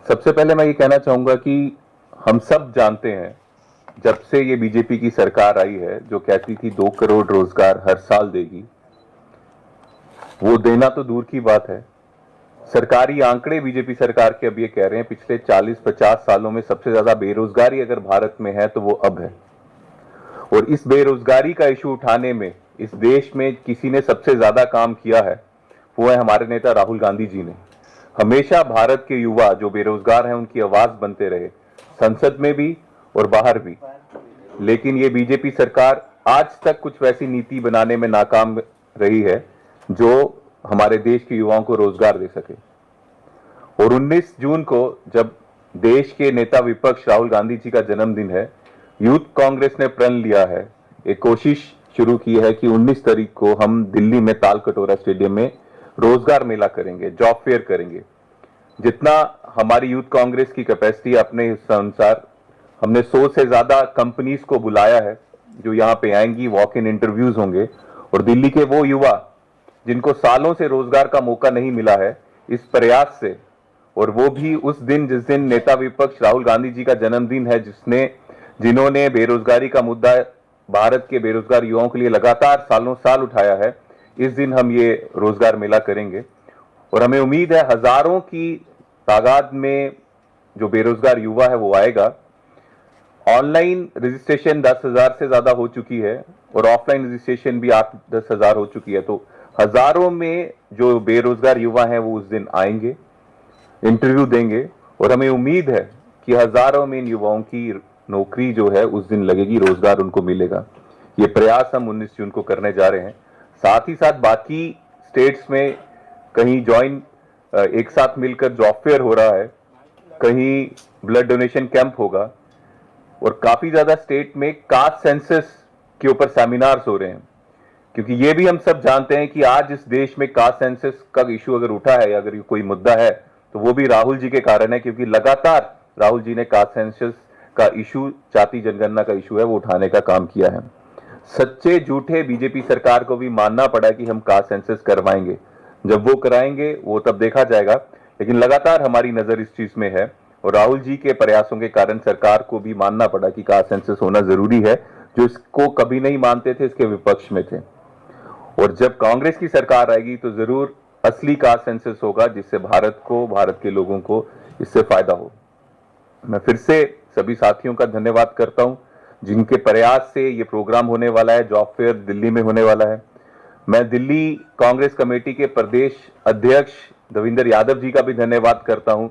सबसे पहले मैं ये कहना चाहूंगा कि हम सब जानते हैं, जब से ये बीजेपी की सरकार आई है जो कहती थी 2 करोड़ रोजगार हर साल देगी, वो देना तो दूर की बात है। सरकारी आंकड़े बीजेपी सरकार के अब ये कह रहे हैं पिछले 40-50 सालों में सबसे ज्यादा बेरोजगारी अगर भारत में है तो वो अब है। और इस बेरोजगारी का इशू उठाने में इस देश में किसी ने सबसे ज्यादा काम किया है, वो है हमारे नेता राहुल गांधी जी ने। हमेशा भारत के युवा जो बेरोजगार हैं उनकी आवाज बनते रहे, संसद में भी और बाहर भी। लेकिन ये बीजेपी सरकार आज तक कुछ वैसी नीति बनाने में नाकाम रही है जो हमारे देश के युवाओं को रोजगार दे सके। और 19 जून को जब देश के नेता विपक्ष राहुल गांधी जी का जन्मदिन है, यूथ कांग्रेस ने प्रण लिया है, एक कोशिश शुरू की है कि 19 तारीख को हम दिल्ली में तालकटोरा स्टेडियम में रोजगार मेला करेंगे, जॉब फेयर करेंगे। जितना हमारी यूथ कांग्रेस की कैपेसिटी अपने अनुसार हमने 100 से ज्यादा कंपनीज को बुलाया है जो यहाँ पे आएंगी, वॉक इन इंटरव्यूज होंगे। और दिल्ली के वो युवा जिनको सालों से रोजगार का मौका नहीं मिला है, इस प्रयास से, और वो भी उस दिन जिस दिन नेता विपक्ष राहुल गांधी जी का जन्मदिन है, जिन्होंने बेरोजगारी का मुद्दा भारत के बेरोजगार युवाओं के लिए लगातार सालों साल उठाया है, इस दिन हम ये रोजगार मेला करेंगे। और हमें उम्मीद है हजारों की तादाद में जो बेरोजगार युवा है वो आएगा। ऑनलाइन रजिस्ट्रेशन 10,000 से ज्यादा हो चुकी है और ऑफलाइन रजिस्ट्रेशन भी 8-10 हजार हो चुकी है। तो हजारों में जो बेरोजगार युवा हैं वो उस दिन आएंगे, इंटरव्यू देंगे, और हमें उम्मीद है कि हजारों में इन युवाओं की नौकरी जो है उस दिन लगेगी, रोजगार उनको मिलेगा। ये प्रयास हम 19 जून को करने जा रहे हैं। साथ ही साथ बाकी स्टेट्स में कहीं एक साथ मिलकर जॉब फेयर हो रहा है, कहीं ब्लड डोनेशन कैंप होगा, और काफी ज्यादा स्टेट में कास्ट सेंसस के ऊपर सेमिनार्स हो रहे हैं। क्योंकि ये भी हम सब जानते हैं कि आज इस देश में कास्ट सेंसस का इशू अगर उठा है, अगर कोई मुद्दा है, तो वो भी राहुल जी के कारण है। क्योंकि लगातार राहुल जी ने कास्ट सेंसस का इशू, जाति जनगणना का इशू है, वो उठाने का काम किया है। सच्चे झूठे बीजेपी सरकार को भी मानना पड़ा कि हम कास्ट सेंसस करवाएंगे। जब वो कराएंगे वो तब देखा जाएगा, लेकिन लगातार हमारी नजर इस चीज में है। और राहुल जी के प्रयासों के कारण सरकार को भी मानना पड़ा कि कास्ट सेंसस होना जरूरी है, जो इसको कभी नहीं मानते थे, इसके विपक्ष में थे। और जब कांग्रेस की सरकार आएगी तो जरूर असली कास्ट सेंसस होगा, जिससे भारत को, भारत के लोगों को इससे फायदा हो। मैं फिर से सभी साथियों का धन्यवाद करता हूं जिनके प्रयास से ये प्रोग्राम होने वाला है, जॉब फेयर दिल्ली में होने वाला है। मैं दिल्ली कांग्रेस कमेटी के प्रदेश अध्यक्ष दविंदर यादव जी का भी धन्यवाद करता हूं,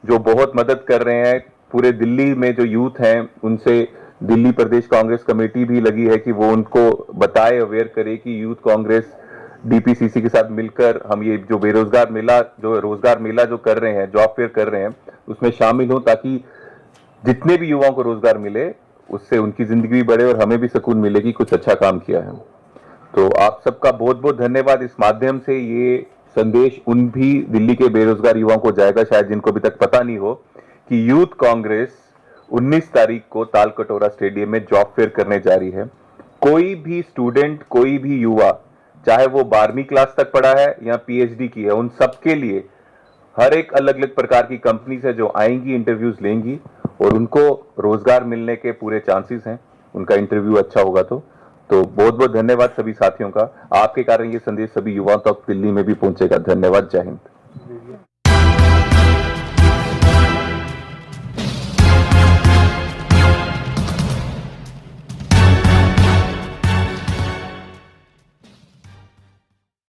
जो बहुत मदद कर रहे हैं। पूरे दिल्ली में जो यूथ हैं उनसे दिल्ली प्रदेश कांग्रेस कमेटी भी लगी है कि वो उनको बताए, अवेयर करे कि यूथ कांग्रेस डीपीसीसी के साथ मिलकर हम ये जो बेरोजगार मेला, जो रोजगार मेला जो कर रहे हैं, जॉब फेयर कर रहे हैं, उसमें शामिल हो, ताकि जितने भी युवाओं को रोजगार मिले उससे उनकी जिंदगी भी बढ़े और हमें भी सुकून मिले कि कुछ अच्छा काम किया है। तो आप सबका बहुत बहुत धन्यवाद। इस माध्यम से ये संदेश उन भी दिल्ली के बेरोजगार युवाओं को जाएगा, शायद जिनको अभी तक पता नहीं हो, कि यूथ कांग्रेस 19 तारीख को तालकटोरा स्टेडियम में जॉब फेयर करने जा रही है। कोई भी स्टूडेंट, कोई भी युवा, चाहे वो 12वीं क्लास तक पढ़ा है या पीएचडी की है, उन सबके लिए हर एक अलग अलग प्रकार की कंपनीज है जो आएंगी, इंटरव्यूज लेंगी, और उनको रोजगार मिलने के पूरे चांसेस हैं, उनका इंटरव्यू अच्छा होगा तो बहुत बहुत धन्यवाद सभी साथियों का। आपके कारण ये संदेश सभी युवाओं तक दिल्ली में भी पहुंचेगा। धन्यवाद। जय हिंद।